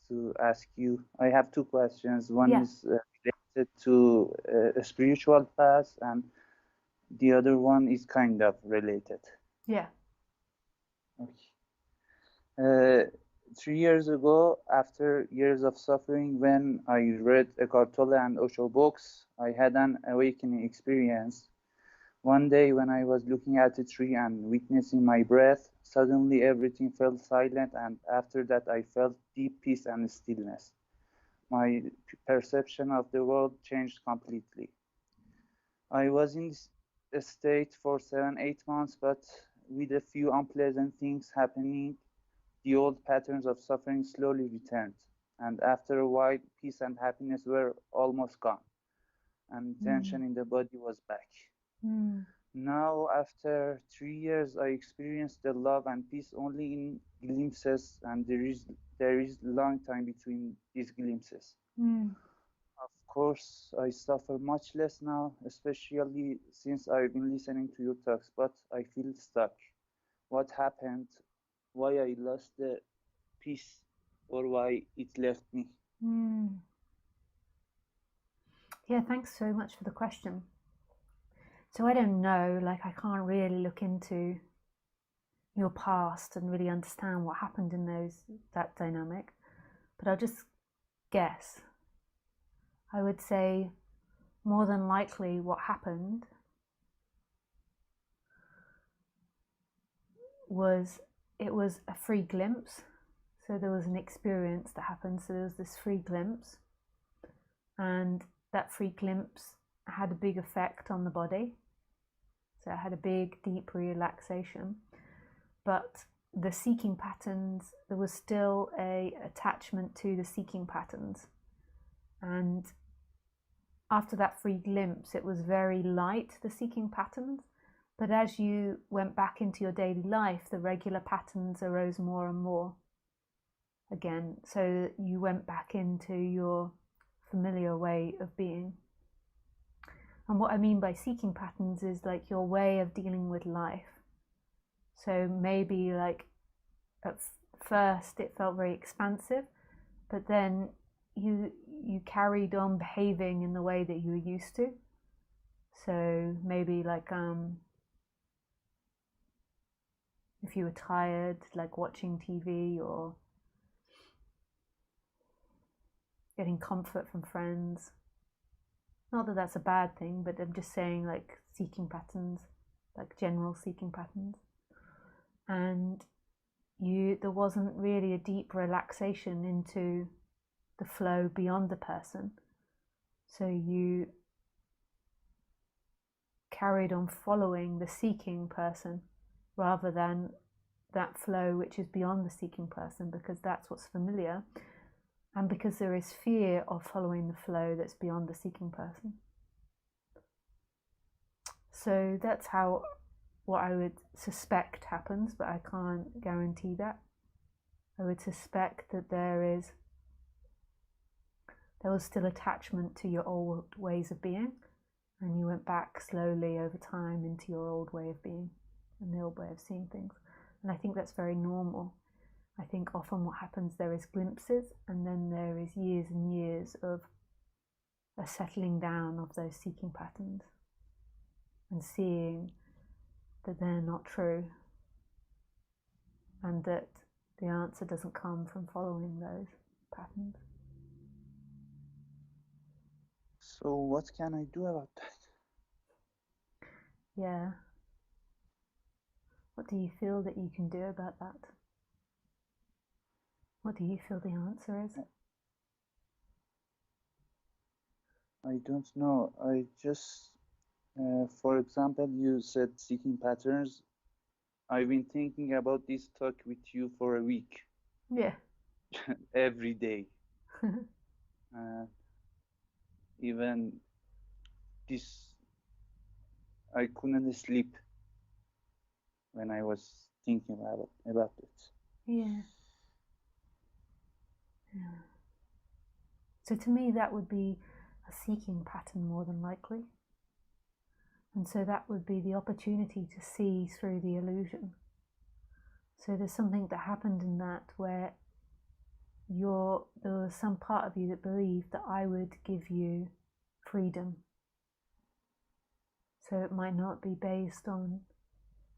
to ask you. I have two questions. One Yeah, is related to a spiritual path, and the other one is kind of related. yeah. Okay. Uh, 3 years ago, after years of suffering, when I read Eckhart Tolle and Osho books, I had an awakening experience. One day, when I was looking at a tree and witnessing my breath, suddenly everything felt silent, and after that, I felt deep peace and stillness. My perception of the world changed completely. I was in this state for 7, 8 months, but with a few unpleasant things happening, the old patterns of suffering slowly returned. And after a while, peace and happiness were almost gone, and Mm, tension in the body was back. mm, Now, after 3 years, I experience the love and peace only in glimpses, and there is long time between these glimpses. mm. Of course, I suffer much less now, especially since I've been listening to your talks, but I feel stuck. What happened? Why I lost the peace, or why it left me? Mm. Yeah, thanks so much for the question. So I don't know, like I can't really look into your past and really understand what happened in that dynamic, but I'll just guess. I would say more than likely what happened was it was a free glimpse. So there was an experience that happened. So there was this free glimpse, and that free glimpse had a big effect on the body. So it had a big, deep relaxation. But the seeking patterns, there was still a attachment to the seeking patterns. And after that free glimpse, it was very light, the seeking patterns. But as you went back into your daily life, the regular patterns arose more and more again. So you went back into your familiar way of being. And what I mean by seeking patterns is like your way of dealing with life. So maybe like at first it felt very expansive, but then you carried on behaving in the way that you were used to. So maybe like if you were tired, like watching TV or getting comfort from friends. Not that that's a bad thing, but I'm just saying like seeking patterns, like general seeking patterns. And there wasn't really a deep relaxation into the flow beyond the person. So you carried on following the seeking person rather than that flow which is beyond the seeking person, because that's what's familiar, and because there is fear of following the flow that's beyond the seeking person. So that's how what I would suspect happens, but I can't guarantee that. I would suspect that there was still attachment to your old ways of being, and you went back slowly over time into your old way of being and the old way of seeing things. And I think that's very normal. I think often what happens, there is glimpses, and then there is years and years of a settling down of those seeking patterns and seeing that they're not true, and that the answer doesn't come from following those patterns. So, what can I do about that? Yeah. What do you feel that you can do about that? What do you feel the answer is? I don't know. For example, you said seeking patterns. I've been thinking about this talk with you for a week, Yeah. every day. Uh, Even this, I couldn't sleep when I was thinking about it. Yeah. Yeah. So to me, that would be a seeking pattern more than likely. And so that would be the opportunity to see through the illusion. So there's something that happened in that where there was some part of you that believed that I would give you freedom. So it might not be based on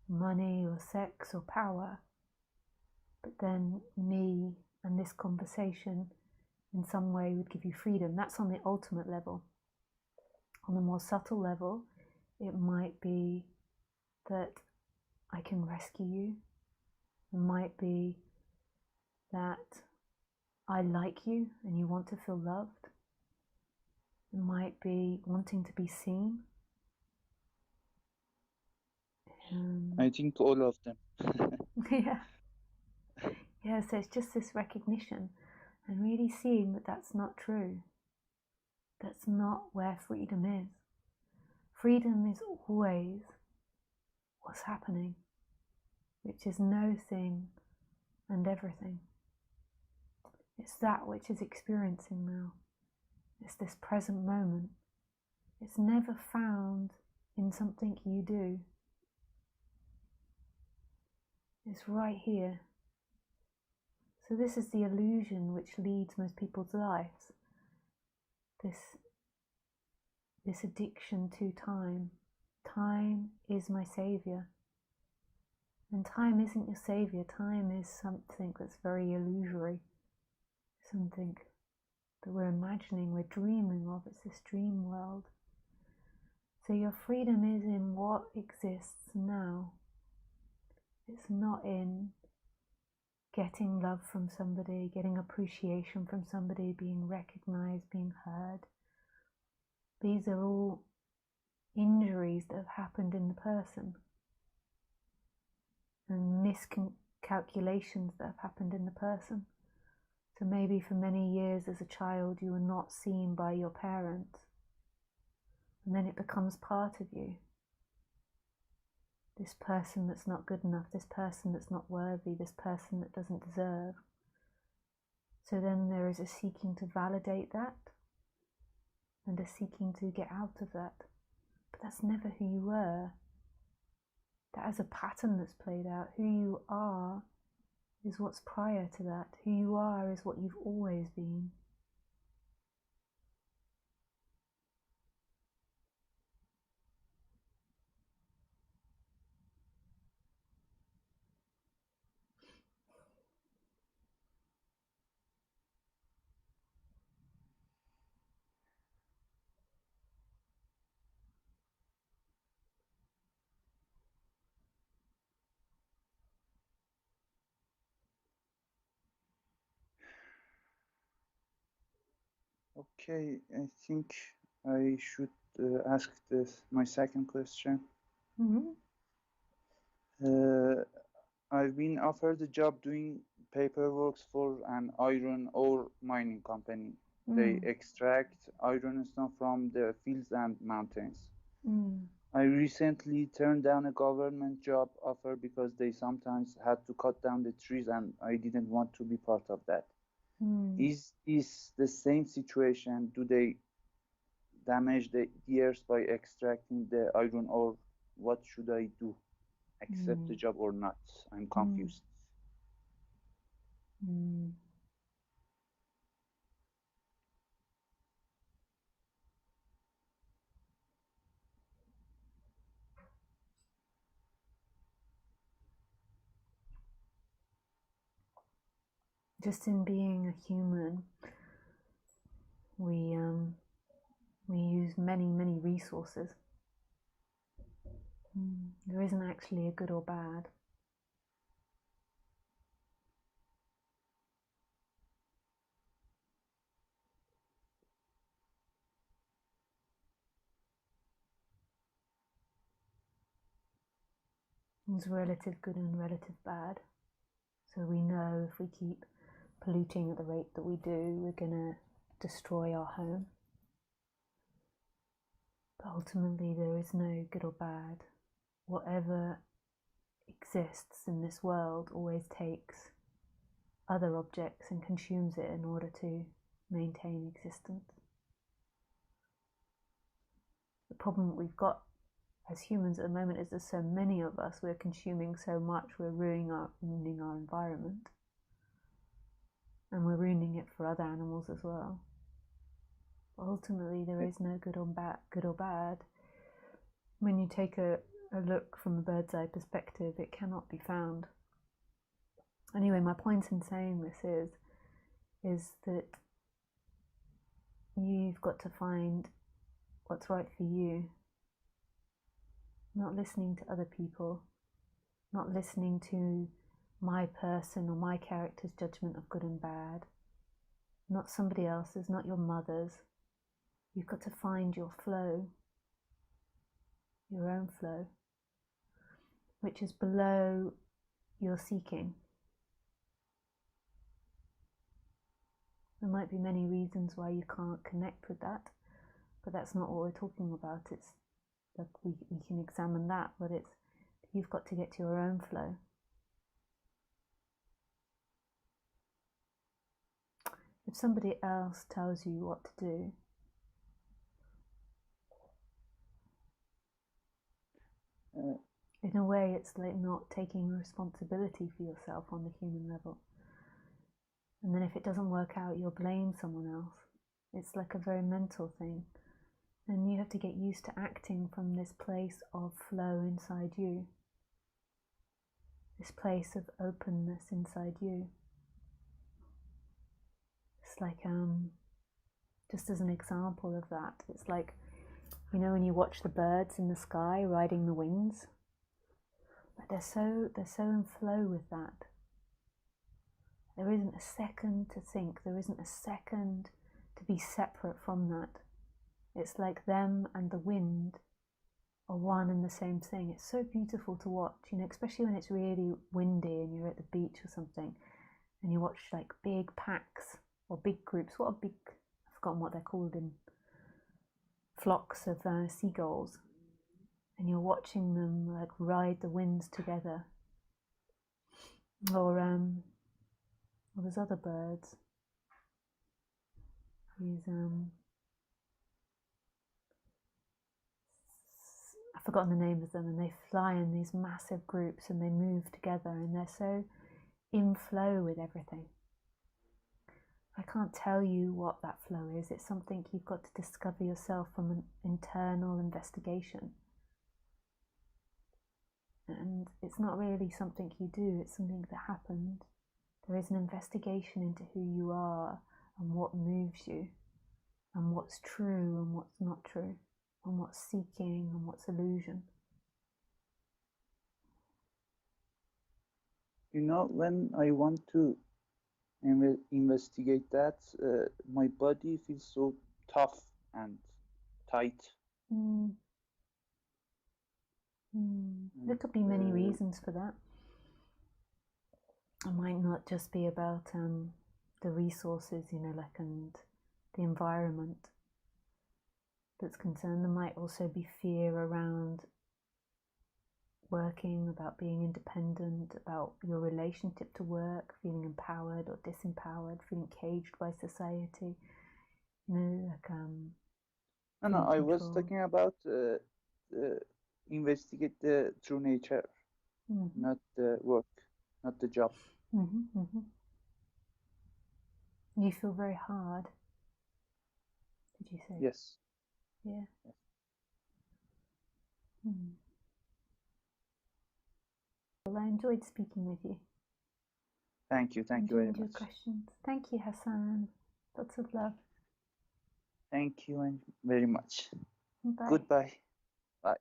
money or sex or power, but then me and this conversation in some way would give you freedom. That's on the ultimate level. On the more subtle level, it might be that I can rescue you. It might be that I like you and you want to feel loved. It might be wanting to be seen. I think all of them. Yeah, so it's just this recognition and really seeing that that's not true. That's not where freedom is. Freedom is always what's happening, which is no thing and everything. It's that which is experiencing now. It's this present moment. It's never found in something you do. It's right here. So this is the illusion which leads most people's lives. This addiction to time. Time is my savior. And time isn't your savior. Time is something that's very illusory. Something that we're imagining, we're dreaming of. It's this dream world. So your freedom is in what exists now. It's not in getting love from somebody, getting appreciation from somebody, being recognized, being heard. These are all injuries that have happened in the person and miscalculations that have happened in the person. So maybe for many years as a child you were not seen by your parents, and then it becomes part of you. This person that's not good enough, this person that's not worthy, this person that doesn't deserve. So then there is a seeking to validate that and a seeking to get out of that. But that's never who you were. That is a pattern that's played out. Who you are is what's prior to that. Who you are is what you've always been. Okay, I think I should ask my second question. I've been offered a job doing paperwork for an iron ore mining company. They extract iron stone from the fields and mountains. I recently turned down a government job offer because they sometimes had to cut down the trees and I didn't want to be part of that. Is this the same situation? Do they damage the ears by extracting the iron ore? What should I do? Accept the job or not? I'm confused. Just in being a human, we use many resources. There isn't actually a good or bad. There's relative good and relative bad. So we know if we keep polluting at the rate that we do, we're going to destroy our home. But ultimately there is no good or bad. Whatever exists in this world always takes other objects and consumes it in order to maintain existence. The problem we've got as humans at the moment is there's so many of us, we're consuming so much, we're ruining our environment. and we're ruining it for other animals as well. But ultimately, there is no good or bad. When you take a look from a bird's eye perspective, it cannot be found. Anyway, my point in saying this is that you've got to find what's right for you, not listening to other people, not listening to my person or my character's judgment of good and bad, not somebody else's, not your mother's. You've got to find your flow, your own flow, which is below your seeking. There might be many reasons why you can't connect with that, but that's not what we're talking about. It's like we can examine that, but it's you've got to get to your own flow. If somebody else tells you what to do, in a way it's like not taking responsibility for yourself on the human level. And then if it doesn't work out, you'll blame someone else. It's like a very mental thing. And you have to get used to acting from this place of flow inside you, this place of openness inside you. It's like, just as an example of that, it's like, you know, when you watch the birds in the sky riding the wings, they're so in flow with that. There isn't a second to think, there isn't a second to be separate from that. It's like them and the wind are one and the same thing. It's so beautiful to watch, you know, especially when it's really windy and you're at the beach or something and you watch like big packs or big groups. I've forgotten what they're called, in flocks of seagulls, and you're watching them like ride the winds together. Or there's other birds. I've forgotten the name of them, and they fly in these massive groups and they move together and they're so in flow with everything. I can't tell you what that flow is. It's something you've got to discover yourself from an internal investigation. And it's not really something you do, it's something that happens. There is an investigation into who you are and what moves you, and what's true and what's not true, and what's seeking and what's illusion. You know, when I want to investigate that, my body feels so tough and tight. There could be many reasons for that. It might not just be about the resources, you know, like, and the environment that's concerned. There might also be fear around working, about being independent, about your relationship to work, feeling empowered or disempowered, feeling caged by society, you know, like No, I was talking about investigate the true nature, not the work, not the job. You feel very hard, did you say? Yes. Yeah. Yes. Well, I enjoyed speaking with you. Thank you very much. Your questions. Thank you, Hassan. Lots of love. Thank you very much. Bye. Goodbye. Bye.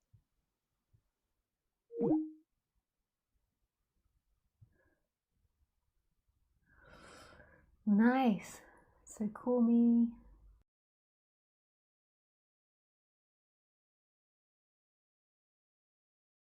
Nice. So call me